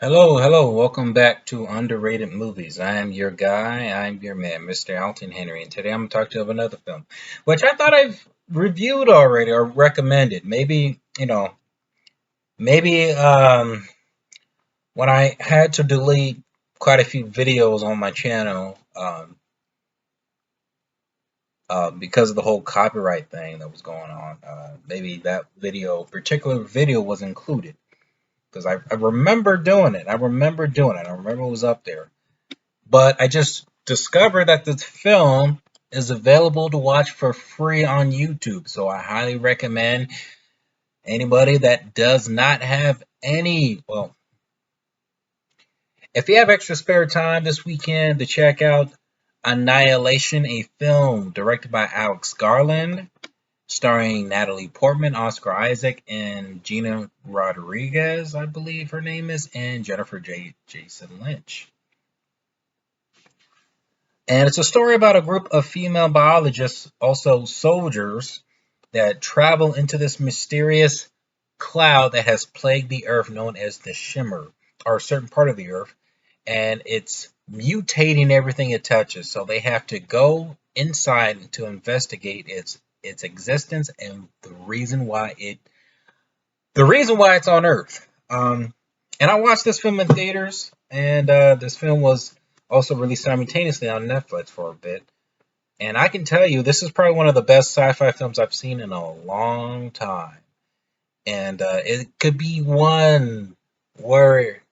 Hello, welcome back to Underrated Movies. I am your guy, I'm your man, Mr. Alton Henry, and today I'm going to talk to you about another film, which I thought I've reviewed already or recommended. Maybe when I had to delete quite a few videos on my channel because of the whole copyright thing that was going on, maybe that particular video was included because I remember doing it. I remember it was up there. But I just discovered that this film is available to watch for free on YouTube. So I highly recommend anybody that does not have if you have extra spare time this weekend to check out Annihilation, a film directed by Alex Garland, starring Natalie Portman, Oscar Isaac, and Gina Rodriguez, I believe her name is, and Jason Lynch. And it's a story about a group of female biologists, also soldiers, that travel into this mysterious cloud that has plagued the Earth, known as the Shimmer, or a certain part of the Earth, and it's mutating everything it touches. So they have to go inside to investigate its existence and the reason why it's on Earth. And I watched this film in theaters, and this film was also released simultaneously on Netflix for a bit. And I can tell you, this is probably one of the best sci-fi films I've seen in a long time. And it could be one where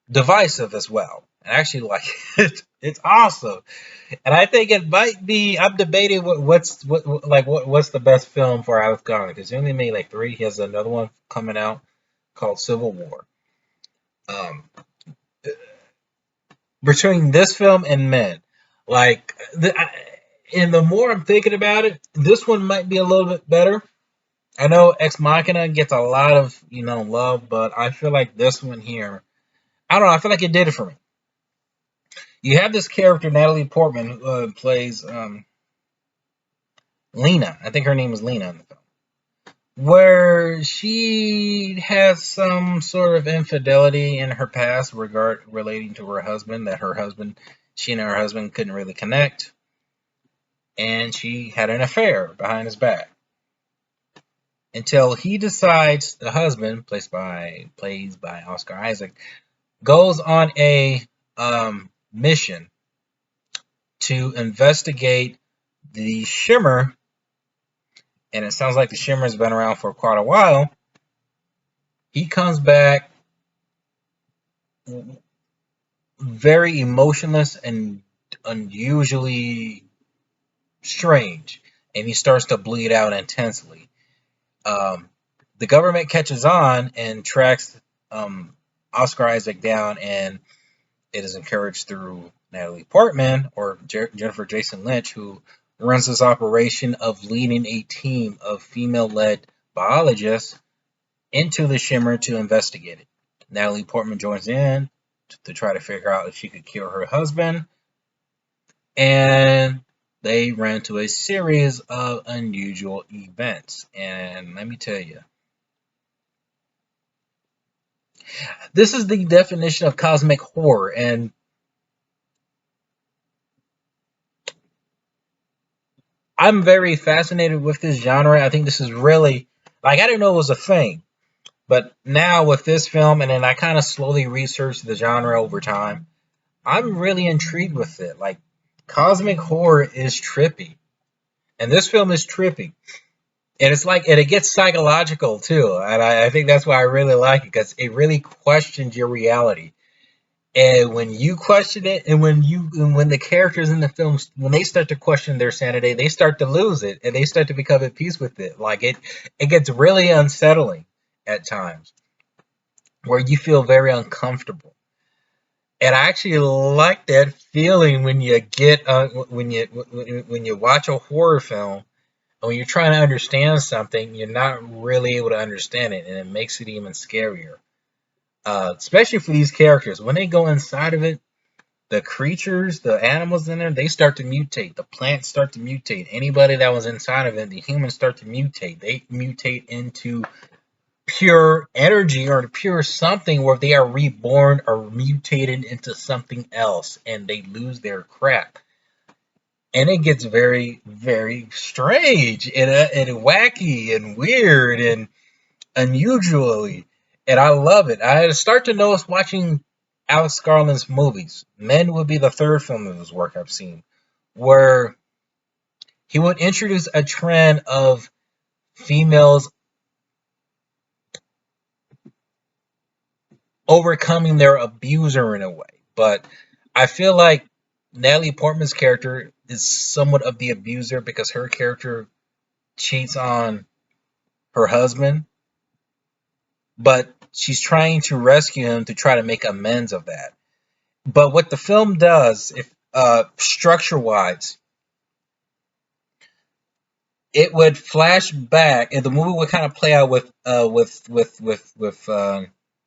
divisive as well. I actually like it. It's awesome, and I think it might be. I'm debating what's the best film for Alex Garland, because he only made like three. He has another one coming out called Civil War. Um, Between this film and Men, and the more I'm thinking about it, this one might be a little bit better. I know Ex Machina gets a lot of love, but I feel like this one here, I don't know. I feel like it did it for me. You have this character, Natalie Portman, who plays Lena. I think her name is Lena in the film, where she has some sort of infidelity in her past relating to her husband. She and her husband couldn't really connect, and she had an affair behind his back. Until he decides, the husband, plays by Oscar Isaac, goes on a mission to investigate the Shimmer, and it sounds like the Shimmer's been around for quite a while. He comes back very emotionless and unusually strange, and he starts to bleed out intensely. The government catches on and tracks Oscar Isaac down, and it is encouraged through Natalie Portman, or Jennifer Jason Lynch, who runs this operation of leading a team of female-led biologists into the Shimmer to investigate it. Natalie Portman joins in to try to figure out if she could cure her husband, and they ran into a series of unusual events. And let me tell you, this is the definition of cosmic horror, and I'm very fascinated with this genre. I think this is really, I didn't know it was a thing. But now with this film, and then I kind of slowly researched the genre over time, I'm really intrigued with it. Like, cosmic horror is trippy. And this film is trippy. And it gets psychological too. And I think that's why I really like it, because it really questions your reality. And when you question it, and when the characters in the film, when they start to question their sanity, they start to lose it, and they start to become at peace with it. It gets really unsettling at times, where you feel very uncomfortable. And I actually like that feeling when you get when you watch a horror film, and when you're trying to understand something, you're not really able to understand it, and it makes it even scarier. Especially for these characters, when they go inside of it, the creatures, the animals in there, they start to mutate. The plants start to mutate. Anybody that was inside of it, the humans start to mutate. They mutate into pure energy or pure something where they are reborn or mutated into something else and they lose their crap. And it gets very, very strange and wacky and weird and unusually. And I love it. I start to notice watching Alex Garland's movies. Men would be the third film of his work I've seen, where he would introduce a trend of females overcoming their abuser in a way. But I feel like Natalie Portman's character is somewhat of the abuser because her character cheats on her husband, but she's trying to rescue him to try to make amends of that. But what the film does, if structure-wise, it would flash back, and the movie would kind of play out with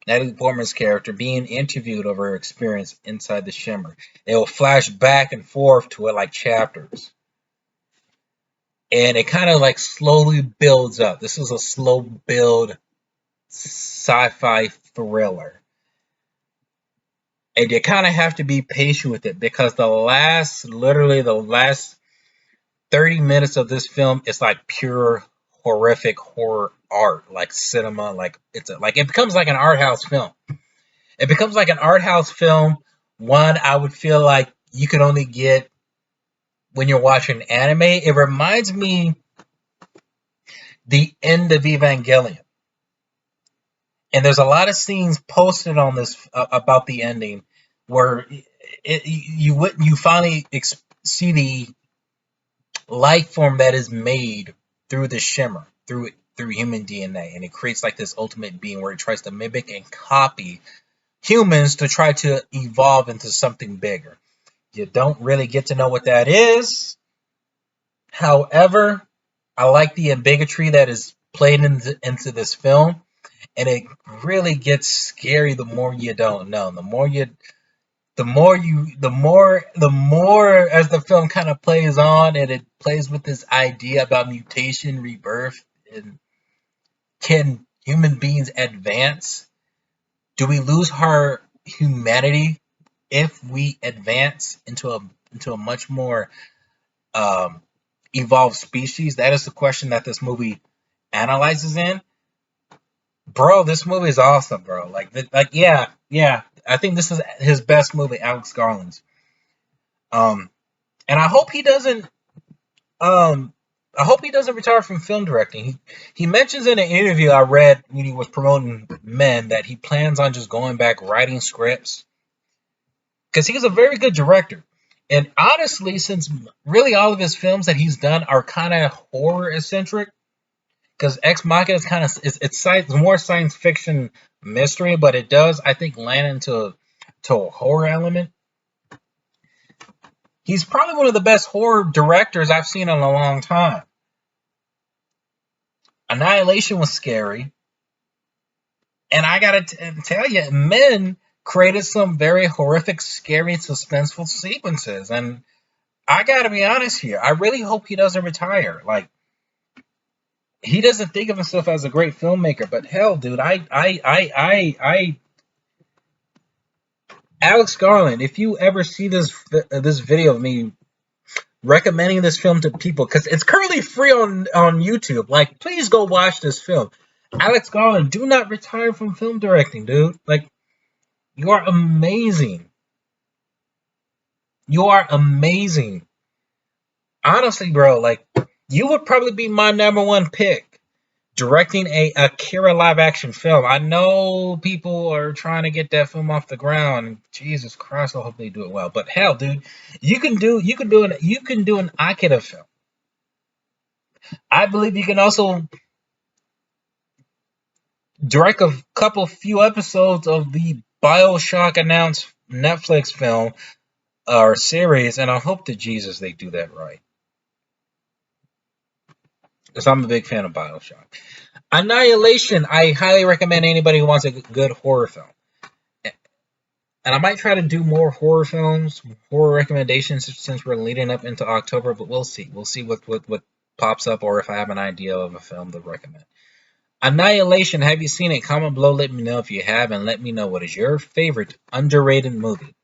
Natalie Portman's character being interviewed of her experience inside the Shimmer. It will flash back and forth to it like chapters, and it kind of like slowly builds up. This is a slow build sci-fi thriller, and you kind of have to be patient with it because literally the last 30 minutes of this film is like pure horrific horror art, like cinema, like it becomes like an art house film. It becomes like an art house film. One I would feel like you could only get when you're watching anime. It reminds me the end of Evangelion. And there's a lot of scenes posted on this about the ending where you finally see the life form that is made through the Shimmer, through human DNA, and it creates like this ultimate being where it tries to mimic and copy humans to try to evolve into something bigger. You don't really get to know what that is. However, I like the bigotry that is played into this film, and it really gets scary the more you don't know. The more as the film kind of plays on and it plays with this idea about mutation, rebirth, and can human beings advance? Do we lose our humanity if we advance into a much more evolved species? That is the question that this movie analyzes in. Bro, this movie is awesome, bro. Yeah. I think this is his best movie, Alex Garland's. And I hope he doesn't. I hope he doesn't retire from film directing. He mentions in an interview I read when he was promoting Men that he plans on just going back writing scripts because he's a very good director. And honestly, since really all of his films that he's done are kind of horror eccentric, because Ex Machina is kind of it's more science fiction mystery, but it does I think land into a horror element. He's probably one of the best horror directors I've seen in a long time. Annihilation was scary, and I gotta tell you, Men created some very horrific, scary, suspenseful sequences, and I gotta be honest here. I really hope he doesn't retire. Like, he doesn't think of himself as a great filmmaker, but hell, dude, Alex Garland, if you ever see this video of me recommending this film to people, because it's currently free on YouTube, like, please go watch this film. Alex Garland, do not retire from film directing, dude. Like, you are amazing. You are amazing. Honestly, bro, like, you would probably be my number one pick directing a Akira live action film. I know people are trying to get that film off the ground. Jesus Christ, I hope they do it well. But hell, dude, you can do an Akira film. I believe you can also direct a few episodes of the BioShock announced Netflix film or series, and I hope to Jesus they do that right. Because I'm a big fan of BioShock. Annihilation, I highly recommend anybody who wants a good horror film. And I might try to do more horror films, horror recommendations since we're leading up into October, but we'll see. We'll see what pops up or if I have an idea of a film to recommend. Annihilation, have you seen it? Comment below, let me know if you have, and let me know what is your favorite underrated movie.